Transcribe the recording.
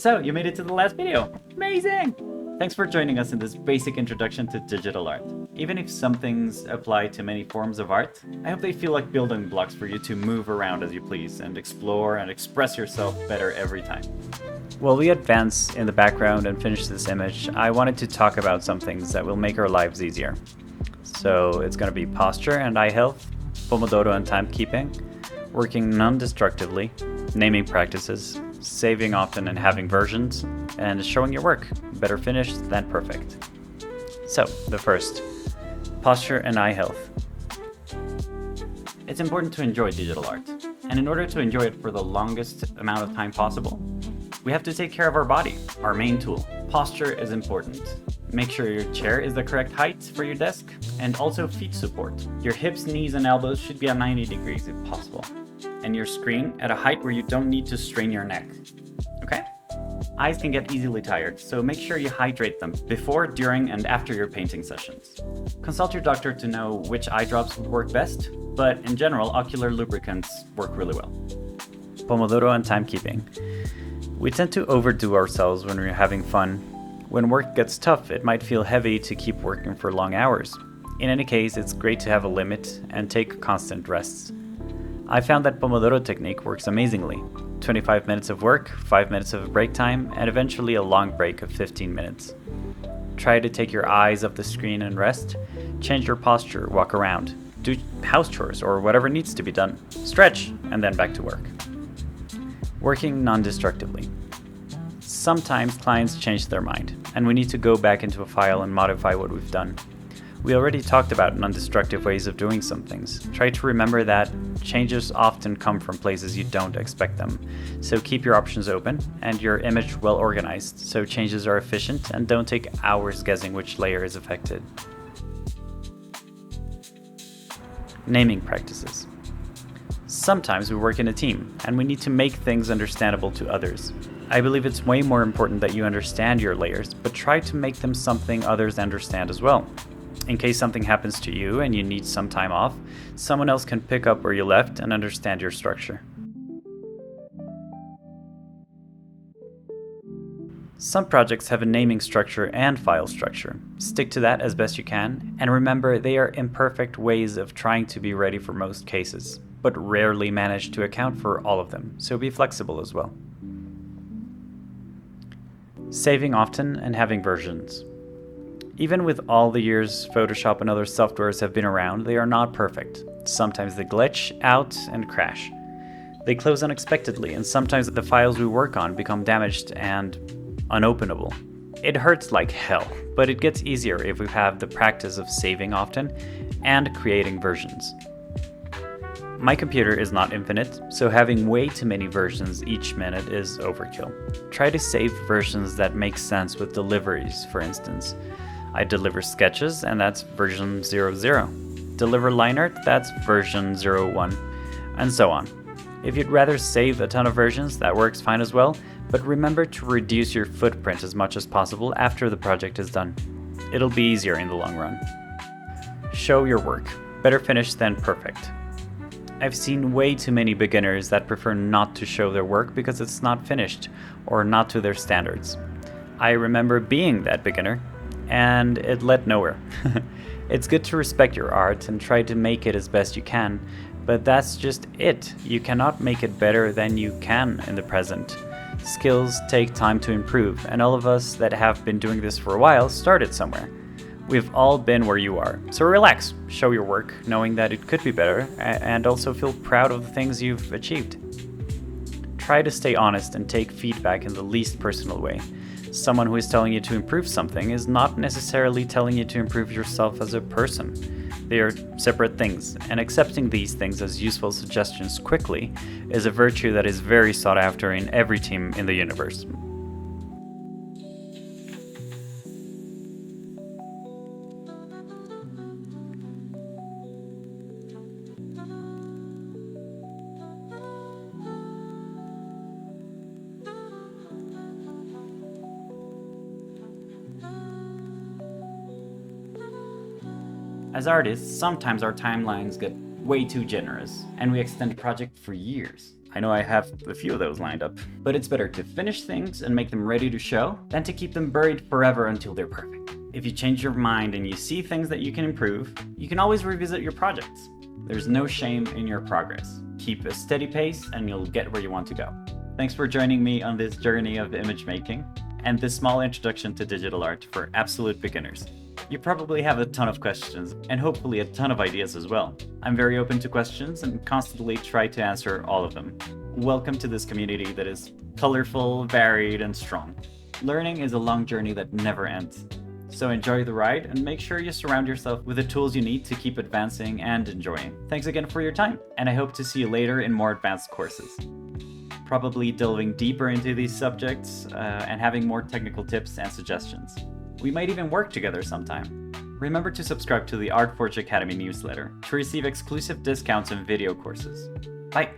So, you made it to the last video. Amazing! Thanks for joining us in this basic introduction to digital art. Even if some things apply to many forms of art, I hope they feel like building blocks for you to move around as you please and explore and express yourself better every time. While we advance in the background and finish this image, I wanted to talk about some things that will make our lives easier. So it's going to be posture and eye health, Pomodoro and timekeeping, working non-destructively, naming practices, saving often and having versions, and showing your work, better finished than perfect. So, the first, posture and eye health. It's important to enjoy digital art, and in order to enjoy it for the longest amount of time possible, we have to take care of our body, our main tool. Posture is important. Make sure your chair is the correct height for your desk, and also feet support. Your hips, knees, and elbows should be at 90 degrees if possible, and your screen at a height where you don't need to strain your neck. Okay? Eyes can get easily tired, so make sure you hydrate them before, during, and after your painting sessions. Consult your doctor to know which eye drops would work best, but in general, ocular lubricants work really well. Pomodoro and timekeeping. We tend to overdo ourselves when we're having fun. When work gets tough, it might feel heavy to keep working for long hours. In any case, it's great to have a limit and take constant rests. I found that Pomodoro technique works amazingly. 25 minutes of work, 5 minutes of break time, and eventually a long break of 15 minutes. Try to take your eyes off the screen and rest. Change your posture, walk around, do house chores or whatever needs to be done. Stretch, and then back to work. Working non-destructively. Sometimes clients change their mind, and we need to go back into a file and modify what we've done. We already talked about non-destructive ways of doing some things. Try to remember that changes often come from places you don't expect them. So keep your options open and your image well organized so changes are efficient and don't take hours guessing which layer is affected. Naming practices. Sometimes we work in a team and we need to make things understandable to others. I believe it's way more important that you understand your layers, but try to make them something others understand as well. In case something happens to you and you need some time off, someone else can pick up where you left and understand your structure. Some projects have a naming structure and file structure. Stick to that as best you can, and remember they are imperfect ways of trying to be ready for most cases, but rarely manage to account for all of them, so be flexible as well. Saving often and having versions. Even with all the years Photoshop and other softwares have been around, they are not perfect. Sometimes they glitch out and crash. They close unexpectedly, and sometimes the files we work on become damaged and unopenable. It hurts like hell, but it gets easier if we have the practice of saving often and creating versions. My computer is not infinite, so having way too many versions each minute is overkill. Try to save versions that make sense with deliveries, for instance. I deliver sketches, and that's version 00. Deliver line art, that's version 01, and so on. If you'd rather save a ton of versions, that works fine as well, but remember to reduce your footprint as much as possible after the project is done. It'll be easier in the long run. Show your work. Better finished than perfect. I've seen way too many beginners that prefer not to show their work because it's not finished or not to their standards. I remember being that beginner, and it led nowhere. It's good to respect your art and try to make it as best you can, but that's just it. You cannot make it better than you can in the present. Skills take time to improve, and all of us that have been doing this for a while started somewhere. We've all been where you are, so relax, show your work, knowing that it could be better, and also feel proud of the things you've achieved. Try to stay honest and take feedback in the least personal way. Someone who is telling you to improve something is not necessarily telling you to improve yourself as a person. They are separate things, and accepting these things as useful suggestions quickly is a virtue that is very sought after in every team in the universe. As artists, sometimes our timelines get way too generous, and we extend a project for years. I know I have a few of those lined up. But it's better to finish things and make them ready to show than to keep them buried forever until they're perfect. If you change your mind and you see things that you can improve, you can always revisit your projects. There's no shame in your progress. Keep a steady pace and you'll get where you want to go. Thanks for joining me on this journey of image making and this small introduction to digital art for absolute beginners. You probably have a ton of questions and hopefully a ton of ideas as well. I'm very open to questions and constantly try to answer all of them. Welcome to this community that is colorful, varied, and strong. Learning is a long journey that never ends. So enjoy the ride and make sure you surround yourself with the tools you need to keep advancing and enjoying. Thanks again for your time, and I hope to see you later in more advanced courses. Probably delving deeper into these subjects and having more technical tips and suggestions. We might even work together sometime. Remember to subscribe to the Artforge Academy newsletter to receive exclusive discounts and video courses. Bye!